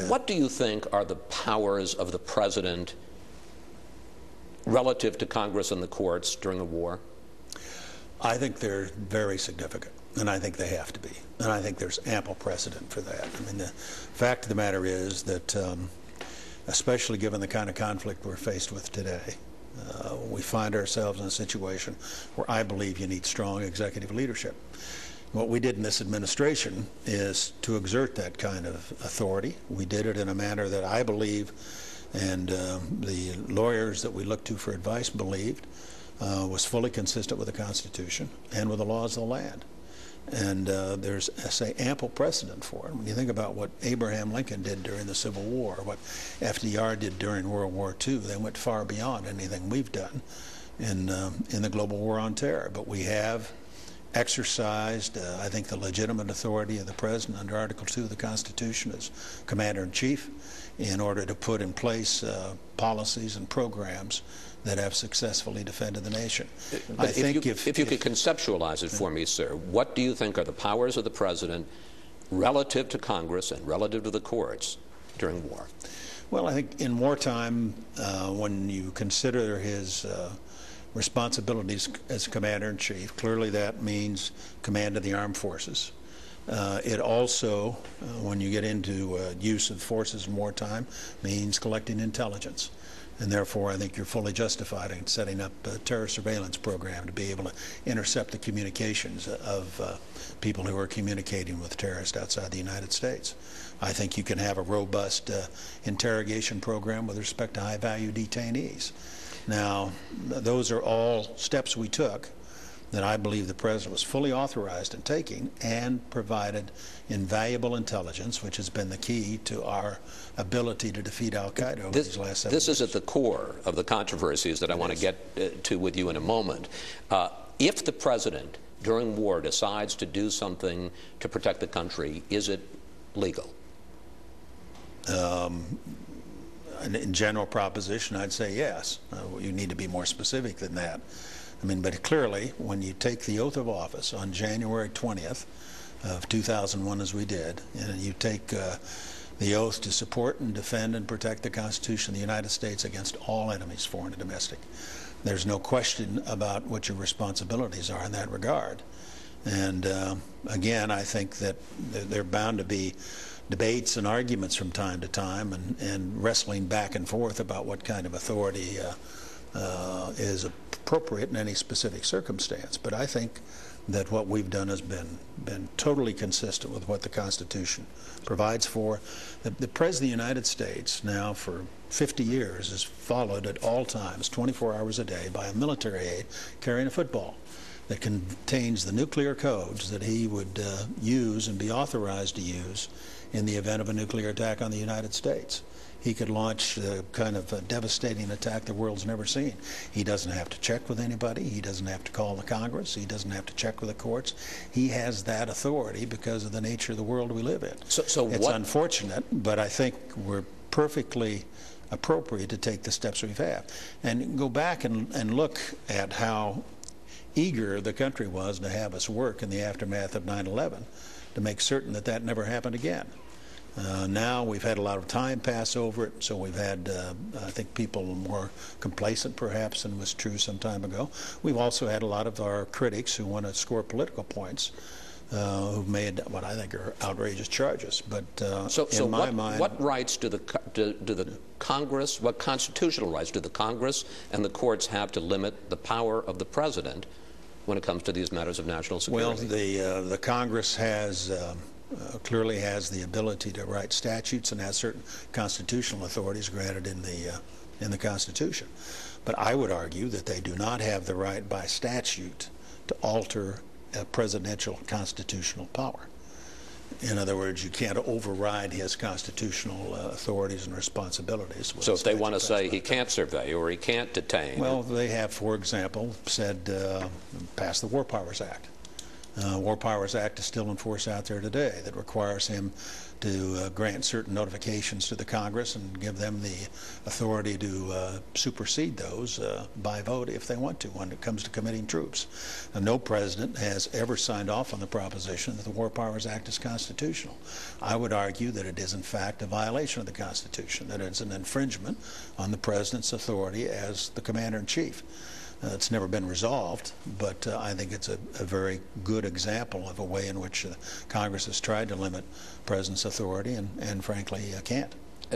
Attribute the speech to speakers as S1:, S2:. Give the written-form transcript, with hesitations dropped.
S1: What do you think are the powers of the president relative to Congress and the courts during a war?
S2: I think they're very significant, and I think they have to be. And I think there's ample precedent for that. I mean, the fact of the matter is that, especially given the kind of conflict we're faced with today, we find ourselves in a situation where I believe you need strong executive leadership. What we did in this administration is to exert that kind of authority. We did it in a manner that I believe, and the lawyers that we looked to for advice believed, was fully consistent with the Constitution and with the laws of the land. And there's, I say, ample precedent for it. When you think about what Abraham Lincoln did during the Civil War, what FDR did during World War II, they went far beyond anything we've done in the global war on terror. But we have exercised, I think, the legitimate authority of the President under Article 2 of the Constitution as Commander-in-Chief in order to put in place policies and programs that have successfully defended the nation.
S1: But if you could conceptualize it for me, sir, what do you think are the powers of the President relative to Congress and relative to the courts during war?
S2: Well, I think in wartime, when you consider his responsibilities as Commander-in-Chief, clearly that means command of the armed forces. It also, when you get into use of forces in wartime, means collecting intelligence. And therefore, I think you're fully justified in setting up a terror surveillance program to be able to intercept the communications of people who are communicating with terrorists outside the United States. I think you can have a robust interrogation program with respect to high-value detainees. Now, those are all steps we took that I believe the President was fully authorized in taking and provided invaluable intelligence, which has been the key to our ability to defeat al-Qaeda over these last 7 years.
S1: This is at the core of the controversies that I want to get to with you in a moment. If the President, during war, decides to do something to protect the country, is it legal?
S2: In general proposition, I'd say yes. You need to be more specific than that. I mean, but clearly, when you take the oath of office on January 20th of 2001, as we did, and you take the oath to support and defend and protect the Constitution of the United States against all enemies, foreign and domestic, there's no question about what your responsibilities are in that regard. And again, I think that there are bound to be debates and arguments from time to time and wrestling back and forth about what kind of authority is appropriate in any specific circumstance. But I think that what we've done has been totally consistent with what the Constitution provides for. The President of the United States now for 50 years is followed at all times, 24 hours a day, by a military aide carrying a football that contains the nuclear codes that he would use and be authorized to use in the event of a nuclear attack on the United States. He could launch the kind of a devastating attack the world's never seen. He doesn't have to check with anybody. He doesn't have to call the Congress. He doesn't have to check with the courts. He has that authority because of the nature of the world we live in. So it's unfortunate, but I think we're perfectly appropriate to take the steps we've had. And go back and look at how eager the country was to have us work in the aftermath of 9/11 to make certain that that never happened again. Now we've had a lot of time pass over it, so we've had, I think, people more complacent perhaps than was true some time ago. We've also had a lot of our critics who want to score political points who've made what I think are outrageous charges. But in my mind,
S1: what rights do the Congress, what constitutional rights do the Congress and the courts have to limit the power of the President when it comes to these matters of national security?
S2: Well, the Congress has clearly has the ability to write statutes and has certain constitutional authorities granted in the Constitution. But I would argue that they do not have the right by statute to alter a presidential constitutional power. In other words, you can't override his constitutional authorities and responsibilities.
S1: So if they want to say he can't survey or he can't detain?
S2: Well, they have, for example, said pass the War Powers Act. War Powers Act is still in force out there today that requires him to grant certain notifications to the Congress and give them the authority to supersede those by vote if they want to when it comes to committing troops. Now, no president has ever signed off on the proposition that the War Powers Act is constitutional. I would argue that it is in fact a violation of the Constitution, that it's an infringement on the president's authority as the commander-in-chief. It's never been resolved, but I think it's a very good example of a way in which Congress has tried to limit the president's authority and frankly, can't.